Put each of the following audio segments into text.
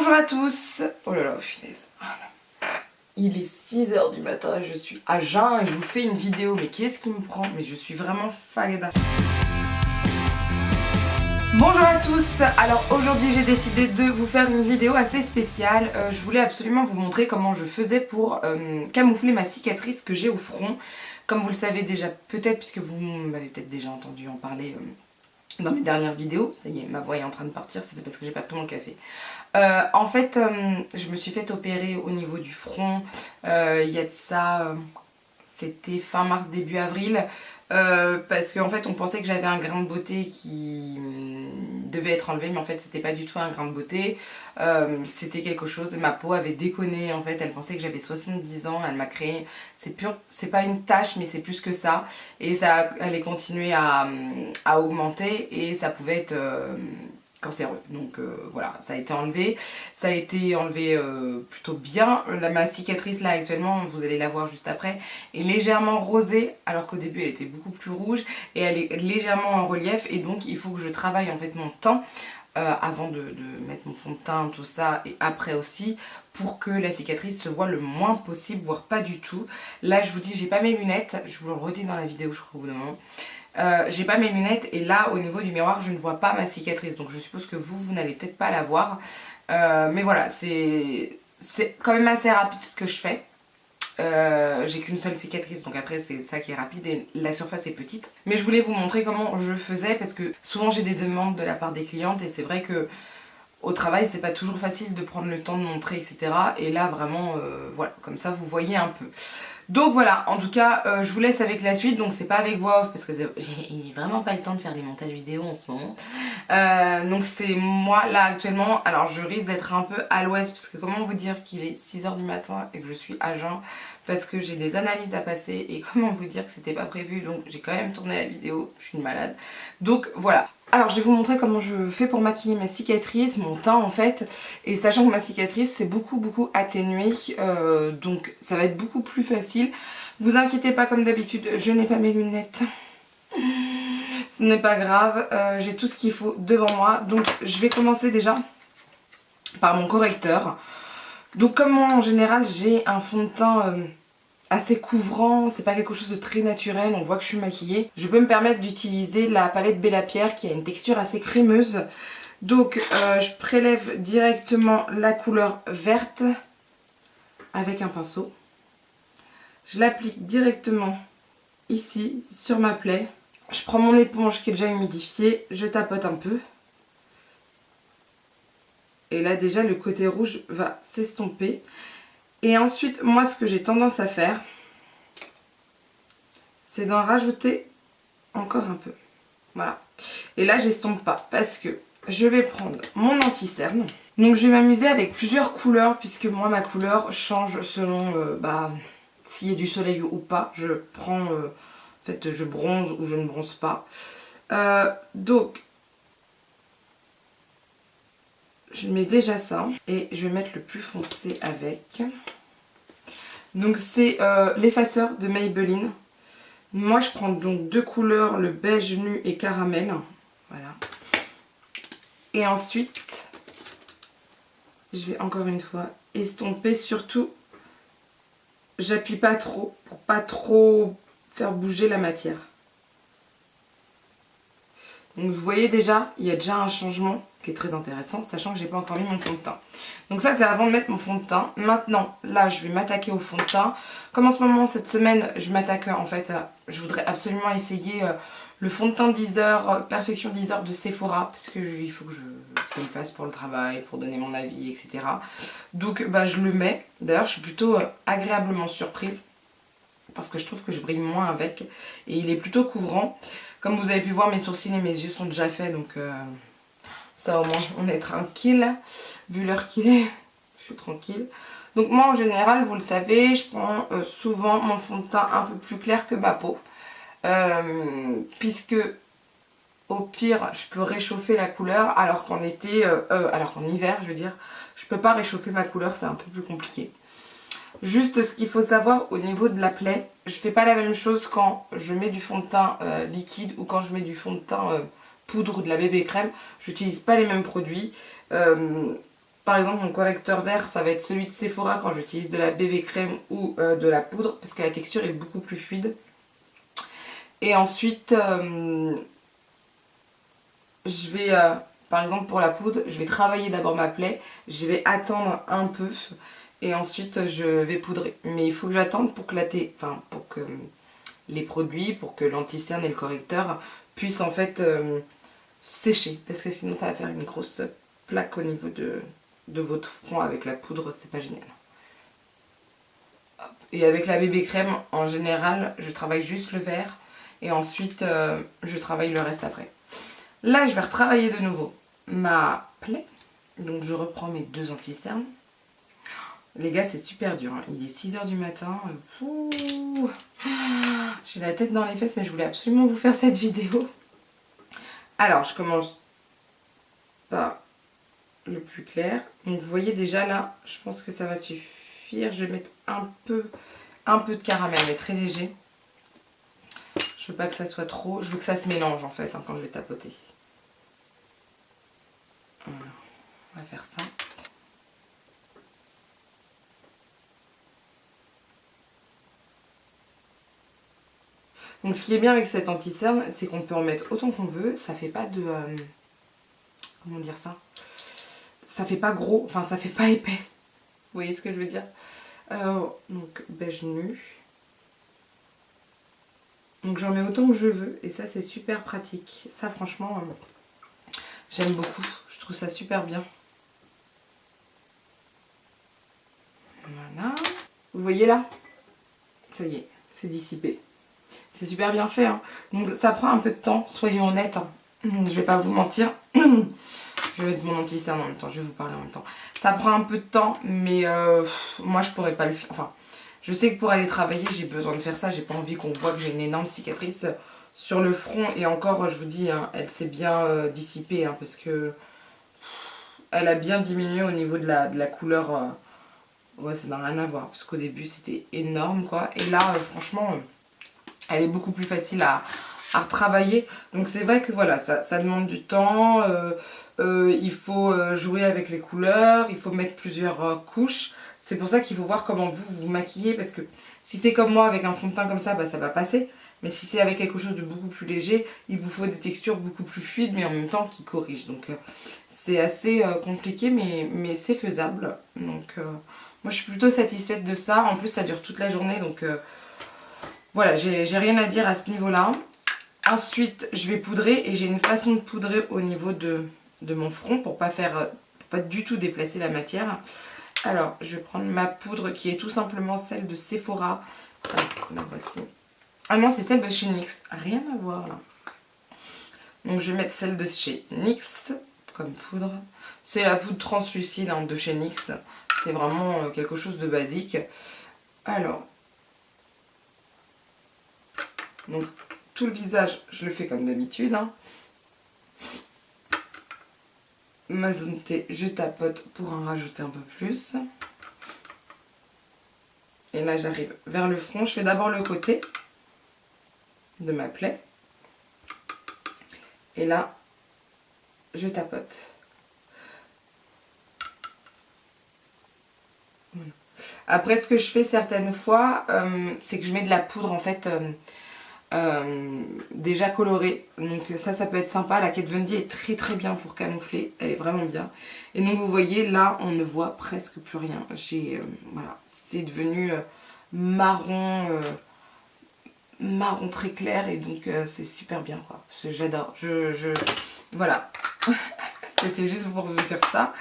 Bonjour à tous. Oh là là, finesse. Il est 6 h du matin, je suis à jeun et je vous fais une vidéo. Mais qu'est-ce qui me prend? Mais je suis vraiment fagada. Bonjour à tous. Alors aujourd'hui j'ai décidé de vous faire une vidéo assez spéciale. Je voulais absolument vous montrer comment je faisais pour camoufler ma cicatrice que j'ai au front. Comme vous le savez déjà peut-être, puisque vous m'avez peut-être déjà entendu en parler dans mes dernières vidéos. Ça y est, ma voix est en train de partir, ça c'est parce que j'ai pas pris mon café. En fait, je me suis fait opérer au niveau du front. Il y a de ça, c'était fin mars, début avril. Parce qu'en fait, on pensait que j'avais un grain de beauté qui devait être enlevé, mais en fait, c'était pas du tout un grain de beauté. C'était quelque chose. Ma peau avait déconné. En fait, elle pensait que j'avais 70 ans. Elle m'a créé. C'est pas une tache, mais c'est plus que ça. Et ça allait continuer à augmenter et ça pouvait être cancéreux. Donc voilà, ça a été enlevé. Ça a été enlevé plutôt bien. Ma cicatrice là actuellement, vous allez la voir juste après, est légèrement rosée alors qu'au début elle était beaucoup plus rouge et elle est légèrement en relief et donc il faut que je travaille en fait mon teint avant de mettre mon fond de teint, tout ça, et après aussi, pour que la cicatrice se voit le moins possible, voire pas du tout. Là je vous dis, j'ai pas mes lunettes, je vous le redis dans la vidéo je crois au bout d'un moment. J'ai pas mes lunettes et là au niveau du miroir je ne vois pas ma cicatrice, donc je suppose que vous n'allez peut-être pas la voir, mais voilà, c'est quand même assez rapide ce que je fais. J'ai qu'une seule cicatrice, donc après c'est ça qui est rapide et la surface est petite, mais je voulais vous montrer comment je faisais parce que souvent j'ai des demandes de la part des clientes et c'est vrai que au travail c'est pas toujours facile de prendre le temps de montrer, etc. Et là vraiment voilà, comme ça vous voyez un peu. Donc voilà, en tout cas je vous laisse avec la suite, donc c'est pas avec voix off parce que j'ai vraiment pas le temps de faire les montages vidéo en ce moment. Donc c'est moi là actuellement, alors je risque d'être un peu à l'ouest parce que comment vous dire qu'il est 6 h du matin et que je suis à jeun parce que j'ai des analyses à passer et comment vous dire que c'était pas prévu, donc j'ai quand même tourné la vidéo, je suis une malade. Donc voilà. Alors je vais vous montrer comment je fais pour maquiller ma cicatrice, mon teint en fait, et sachant que ma cicatrice c'est beaucoup atténué, donc ça va être beaucoup plus facile. Vous inquiétez pas, comme d'habitude, je n'ai pas mes lunettes, ce n'est pas grave, j'ai tout ce qu'il faut devant moi. Donc je vais commencer déjà par mon correcteur. Donc comme moi en général j'ai un fond de teint assez couvrant, c'est pas quelque chose de très naturel, on voit que je suis maquillée, je peux me permettre d'utiliser la palette Bella Pierre qui a une texture assez crémeuse. Donc je prélève directement la couleur verte avec un pinceau. Je l'applique directement ici sur ma plaie. Je prends mon éponge qui est déjà humidifiée, je tapote un peu. Et là déjà le côté rouge va s'estomper. Et ensuite, moi ce que j'ai tendance à faire, c'est d'en rajouter encore un peu. Voilà. Et là, j'estompe pas parce que je vais prendre mon anti-cerne. Donc je vais m'amuser avec plusieurs couleurs puisque moi ma couleur change selon s'il y a du soleil ou pas. Je prends, en fait je bronze ou je ne bronze pas. Donc je mets déjà ça et je vais mettre le plus foncé avec. Donc c'est l'effaceur de Maybelline. Moi je prends donc deux couleurs, le beige nu et caramel. Voilà. Et ensuite, je vais encore une fois estomper. Surtout, j'appuie pas trop pour pas trop faire bouger la matière. Donc vous voyez déjà, il y a déjà un changement qui est très intéressant, sachant que j'ai pas encore mis mon fond de teint. Donc ça c'est avant de mettre mon fond de teint. Maintenant, là je vais m'attaquer au fond de teint. Comme en ce moment, cette semaine, je m'attaque en fait, je voudrais absolument essayer le fond de teint 10 heures, Perfection 10 heures de Sephora, parce que il faut que je le fasse pour le travail, pour donner mon avis, etc. Donc je le mets. D'ailleurs je suis plutôt agréablement surprise, parce que je trouve que je brille moins avec, et il est plutôt couvrant. Comme vous avez pu voir, mes sourcils et mes yeux sont déjà faits, donc ça au moins on est tranquille. Vu l'heure qu'il est, je suis tranquille. Donc moi en général, vous le savez, je prends souvent mon fond de teint un peu plus clair que ma peau. Puisque au pire, je peux réchauffer la couleur, alors qu'en été, alors qu'en hiver, je veux dire, je peux pas réchauffer ma couleur, c'est un peu plus compliqué. Juste ce qu'il faut savoir au niveau de la plaie, je fais pas la même chose quand je mets du fond de teint liquide ou quand je mets du fond de teint poudre ou de la bébé crème. J'utilise pas les mêmes produits. Par exemple, mon correcteur vert, ça va être celui de Sephora quand j'utilise de la bébé crème ou de la poudre, parce que la texture est beaucoup plus fluide. Et ensuite, je vais, par exemple pour la poudre, je vais travailler d'abord ma plaie, je vais attendre un peu et ensuite je vais poudrer. Mais il faut que j'attende pour que pour que les produits, pour que l'anti-cerne et le correcteur puissent en fait sécher, parce que sinon ça va faire une grosse plaque au niveau de votre front avec la poudre, c'est pas génial. Et avec la bébé crème, en général, je travaille juste le vert et ensuite je travaille le reste après. Là, je vais retravailler de nouveau ma plaie. Donc je reprends mes 2 anti-cernes. Les gars, c'est super dur, hein. Il est 6 h du matin. J'ai la tête dans les fesses, mais je voulais absolument vous faire cette vidéo. Alors, je commence par le plus clair. Donc vous voyez déjà là, je pense que ça va suffire. Je vais mettre un peu de caramel, mais très léger. Je veux pas que ça soit trop. Je veux que ça se mélange en fait, hein, quand je vais tapoter. Voilà. On va faire ça. Donc ce qui est bien avec cette anti-cerne, c'est qu'on peut en mettre autant qu'on veut. Ça fait pas de... comment dire ça? Ça fait pas gros, enfin ça fait pas épais. Vous voyez ce que je veux dire? Donc beige nu. Donc j'en mets autant que je veux et ça c'est super pratique. Ça franchement, j'aime beaucoup. Je trouve ça super bien. Voilà. Vous voyez là? Ça y est, c'est dissipé. C'est super bien fait, hein. Donc ça prend un peu de temps, soyons honnêtes, hein. Je vais pas vous mentir. Je vais mettre mon anti-cerne en même temps, je vais vous parler en même temps. Ça prend un peu de temps, mais moi je pourrais pas le faire. Enfin, je sais que pour aller travailler, j'ai besoin de faire ça. J'ai pas envie qu'on voit que j'ai une énorme cicatrice sur le front. Et encore, je vous dis, hein, elle s'est bien dissipée, hein, parce que elle a bien diminué au niveau de la couleur. Ouais, ça n'a rien à voir, parce qu'au début c'était énorme, quoi. Et là, franchement, elle est beaucoup plus facile à retravailler. Donc c'est vrai que voilà, ça demande du temps. Il faut jouer avec les couleurs, il faut mettre plusieurs couches. C'est pour ça qu'il faut voir comment vous vous maquillez, parce que si c'est comme moi avec un fond de teint comme ça, bah, ça va passer. Mais si c'est avec quelque chose de beaucoup plus léger, il vous faut des textures beaucoup plus fluides, mais en même temps qui corrigent. Donc c'est assez compliqué, mais c'est faisable. Donc moi je suis plutôt satisfaite de ça. En plus ça dure toute la journée, donc voilà, j'ai rien à dire à ce niveau-là. Ensuite je vais poudrer, et j'ai une façon de poudrer au niveau de mon front pour pas du tout déplacer la matière. Alors je vais prendre ma poudre qui est tout simplement celle de Sephora. La voici. Ah non, c'est celle de chez NYX, rien à voir là. Donc je vais mettre celle de chez NYX comme poudre. C'est la poudre translucide, hein, de chez NYX. C'est vraiment quelque chose de basique. Alors, donc tout le visage, je le fais comme d'habitude, hein. Ma zone T, je tapote pour en rajouter un peu plus. Et là j'arrive vers le front. Je fais d'abord le côté de ma plaie. Et là, je tapote. Voilà. Après, ce que je fais certaines fois, c'est que je mets de la poudre en fait déjà colorée. Donc ça peut être sympa. La Kat Von D est très très bien pour camoufler. Elle est vraiment bien. Et donc vous voyez, là, on ne voit presque plus rien. Voilà, c'est devenu marron, marron très clair, et donc c'est super bien, quoi. J'adore. Voilà. C'était juste pour vous dire ça.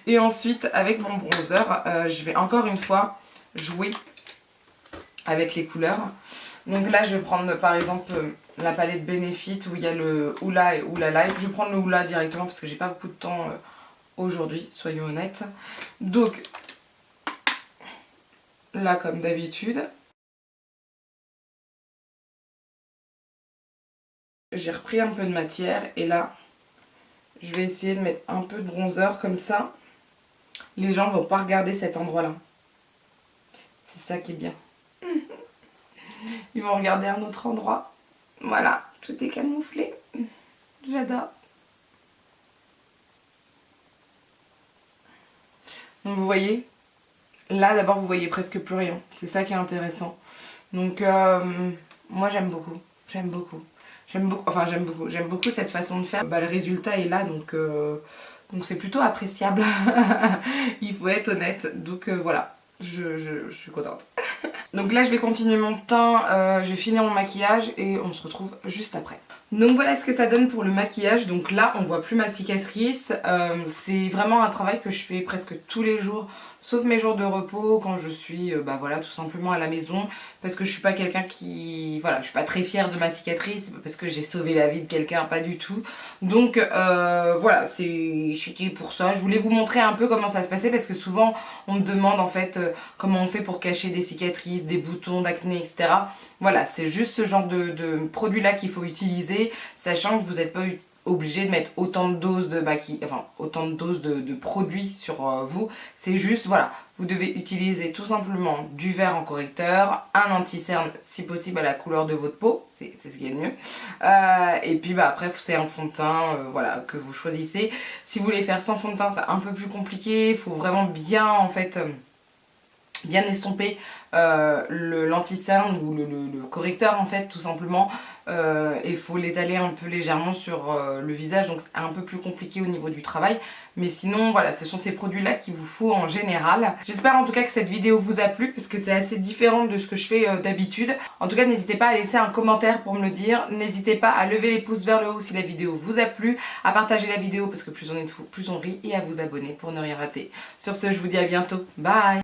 Et ensuite, avec mon bronzer, je vais encore une fois jouer avec les couleurs. Donc là, je vais prendre par exemple la palette Benefit où il y a le Hoola et Hoola Light. Je vais prendre le Hoola directement parce que j'ai pas beaucoup de temps aujourd'hui, soyons honnêtes. Donc là, comme d'habitude, j'ai repris un peu de matière et là, je vais essayer de mettre un peu de bronzer comme ça. Les gens vont pas regarder cet endroit-là. C'est ça qui est bien. Ils vont regarder un autre endroit. Voilà, tout est camouflé. J'adore. Donc vous voyez, là d'abord vous voyez presque plus rien, c'est ça qui est intéressant. Donc moi j'aime beaucoup, j'aime beaucoup. J'aime beaucoup cette façon de faire. Bah, le résultat est là, donc c'est plutôt appréciable. Il faut être honnête. Donc voilà, je suis contente. Donc là je vais continuer mon teint, je vais finir mon maquillage et on se retrouve juste après. Donc voilà ce que ça donne pour le maquillage. Donc là on voit plus ma cicatrice. C'est vraiment un travail que je fais presque tous les jours, sauf mes jours de repos quand je suis bah voilà, tout simplement à la maison, parce que je suis pas quelqu'un qui... Voilà, je suis pas très fière de ma cicatrice parce que j'ai sauvé la vie de quelqu'un, pas du tout. Donc voilà, c'était pour ça. Je voulais vous montrer un peu comment ça se passait parce que souvent on me demande en fait comment on fait pour cacher des cicatrices, des boutons d'acné, etc. Voilà, c'est juste ce genre de produit là qu'il faut utiliser, sachant que vous n'êtes pas obligé de mettre autant de doses de maquillage, enfin autant de doses de produits sur vous. C'est juste, voilà, vous devez utiliser tout simplement du vert en correcteur, un anti-cerne si possible à la couleur de votre peau, c'est ce qui est le mieux. Et puis bah après c'est un fond de teint, voilà, que vous choisissez. Si vous voulez faire sans fond de teint, c'est un peu plus compliqué, il faut vraiment bien en fait... bien estomper l'anti-cerne ou le correcteur en fait tout simplement, et il faut l'étaler un peu légèrement sur le visage, donc c'est un peu plus compliqué au niveau du travail, mais sinon voilà, ce sont ces produits là qu'il vous faut en général. J'espère en tout cas que cette vidéo vous a plu parce que c'est assez différent de ce que je fais d'habitude. En tout cas n'hésitez pas à laisser un commentaire pour me le dire, n'hésitez pas à lever les pouces vers le haut si la vidéo vous a plu, à partager la vidéo parce que plus on est de fous, plus on rit, et à vous abonner pour ne rien rater. Sur ce, je vous dis à bientôt, bye.